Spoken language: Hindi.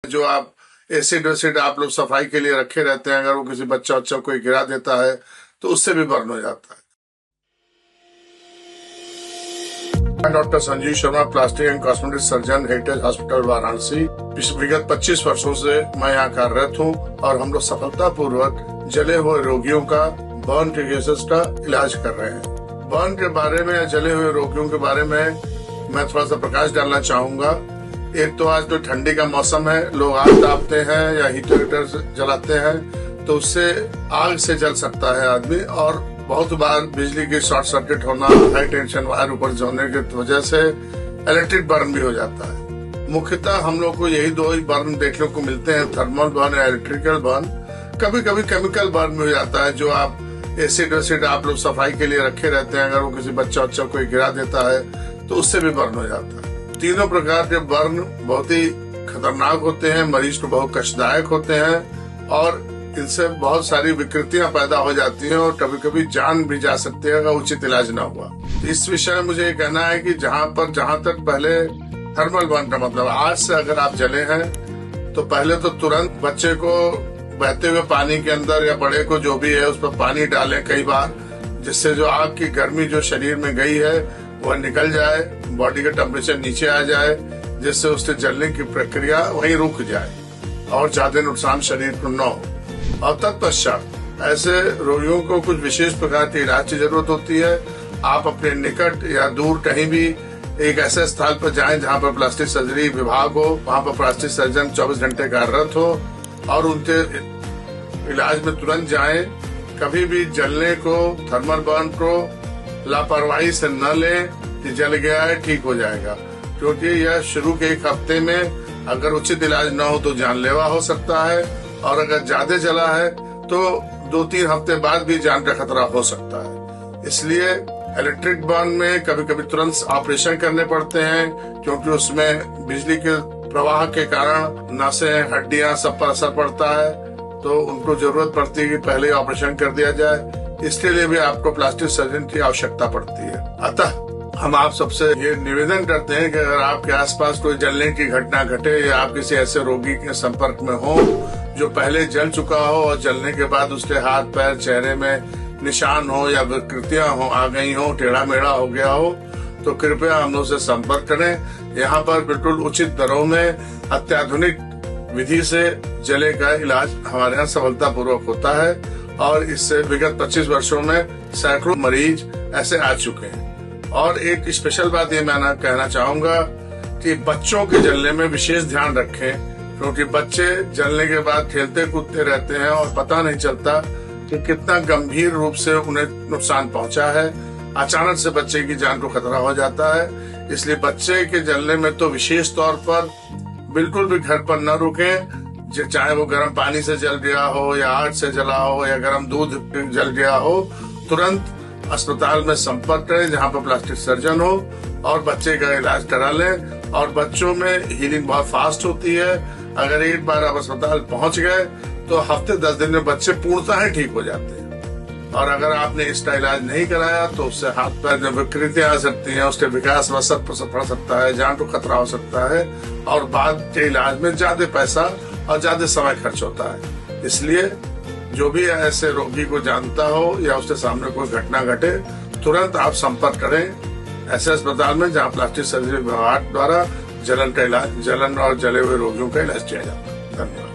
जो आप एसिड वेसिड आप लोग सफाई के लिए रखे रहते हैं, अगर वो किसी बच्चा कोई गिरा देता है तो उससे भी बर्न हो जाता है। Doctor Sanjeev Sharma, plastic and cosmetic surgeon, heritage hospital Varanasi. विगत 25 वर्षों से मैं यहाँ कार्यरत हूँ और हम लोग सफलतापूर्वक जले हुए रोगियों का बर्न के केसेस का इलाज कर रहे हैं। बर्न के बारे में या जले हुए रोगियों के बारे में मैं थोड़ा सा प्रकाश डालना चाहूंगा। एक तो आज तो ठंडी का मौसम है, लोग आग तापते हैं या हीटर जलाते हैं तो उससे आग से जल सकता है आदमी, और बहुत बार बिजली की शॉर्ट सर्किट होना, हाई टेंशन वायर ऊपर होने की वजह से इलेक्ट्रिक बर्न भी हो जाता है। मुख्यतः हम लोग को यही दो ही बर्न देखने को मिलते हैं, थर्मल बर्न या इलेक्ट्रिकल बर्न। कभी कभी केमिकल बर्न भी हो जाता है, जो आप एसिड वेसिड आप लोग सफाई के लिए रखे रहते हैं, अगर वो किसी बच्चा कोई गिरा देता है तो उससे भी बर्न हो जाता है। तीनों प्रकार के बर्न बहुत ही खतरनाक होते हैं, मरीज को बहुत कष्टदायक होते हैं और इनसे बहुत सारी विकृतियां पैदा हो जाती हैं और कभी कभी जान भी जा सकती है अगर उचित इलाज न हुआ। इस विषय में मुझे ये कहना है कि जहाँ तक पहले थर्मल बर्न का मतलब आज से अगर आप जले हैं तो पहले तो तुरंत बच्चे को बहते हुए पानी के अंदर या बड़े को जो भी है उस पर पानी डालें कई बार, जिससे जो आग की गर्मी जो शरीर में गई है वह निकल जाए, बॉडी का टेम्परेचर नीचे आ जाए, जिससे उसके जलने की प्रक्रिया वहीं रुक जाए और ज्यादा नुकसान शरीर को न हो। और तत्पश्चात ऐसे रोगियों को कुछ विशेष प्रकार के इलाज की जरूरत होती है। आप अपने निकट या दूर कहीं भी एक ऐसे स्थल पर जाएं जहां पर प्लास्टिक सर्जरी विभाग हो, वहां पर प्लास्टिक सर्जन 24 घंटे कार्यरत हो और उनके इलाज में तुरंत जाएं। कभी भी जलने को, थर्मल बर्न को लापरवाही से न लें कि जल गया है ठीक हो जाएगा, क्योंकि यह शुरू के एक हफ्ते में अगर उचित इलाज न हो तो जानलेवा हो सकता है, और अगर ज्यादा जला है तो 2-3 हफ्ते बाद भी जान का खतरा हो सकता है। इसलिए इलेक्ट्रिक बर्न में कभी कभी तुरंत ऑपरेशन करने पड़ते हैं, क्योंकि उसमें बिजली के प्रवाह के कारण नसें, हड्डियां सब पर असर पड़ता है, तो उनको जरूरत पड़ती है कि पहले ऑपरेशन कर दिया जाए। इसके लिए भी आपको प्लास्टिक सर्जन की आवश्यकता पड़ती है। अतः हम आप सबसे ये निवेदन करते हैं कि अगर आपके आसपास कोई जलने की घटना घटे या आप किसी ऐसे रोगी के संपर्क में हो जो पहले जल चुका हो और जलने के बाद उसके हाथ पैर चेहरे में निशान हो या विकृतियां हो आ गई हो, टेढ़ा मेढ़ा हो गया हो, तो कृपया हम लोग से संपर्क करें। यहाँ पर बिल्कुल उचित दरों में अत्याधुनिक विधि से जले का इलाज हमारे यहाँ सफलतापूर्वक होता है और इससे विगत 25 वर्षों में सैकड़ों मरीज ऐसे आ चुके हैं। और एक स्पेशल बात ये मैं कहना चाहूंगा कि बच्चों के जलने में विशेष ध्यान रखें, क्योंकि बच्चे जलने के बाद खेलते कूदते रहते हैं और पता नहीं चलता कि कितना गंभीर रूप से उन्हें नुकसान पहुंचा है। अचानक से बच्चे की जान को खतरा हो जाता है। इसलिए बच्चे के जलने में तो विशेष तौर पर बिल्कुल भी घर पर न रुकें, चाहे वो गर्म पानी से जल गया हो या आग से जला हो या गर्म दूध जल गया हो, तुरंत अस्पताल में संपर्क करें जहां पर प्लास्टिक सर्जन हो और बच्चे का इलाज करा लें। और बच्चों में हीलिंग बहुत फास्ट होती है। अगर एक बार आप अस्पताल पहुंच गए तो हफ्ते 10 दिन में बच्चे पूर्णतः ही ठीक हो जाते हैं। और अगर आपने इसका इलाज नहीं कराया तो उससे हाथ पैर में विकृतियां आ सकती हैं, उसके विकास में असर पड़ सकता है, जान को खतरा हो सकता है और बाद के इलाज में ज्यादा पैसा और ज्यादा समय खर्च होता है। इसलिए जो भी ऐसे रोगी को जानता हो या उसके सामने कोई घटना घटे, तुरंत आप संपर्क करें ऐसे अस्पताल में जहां प्लास्टिक सर्जरी विभाग द्वारा जलन और जले हुए रोगियों का इलाज किया जाता है। धन्यवाद।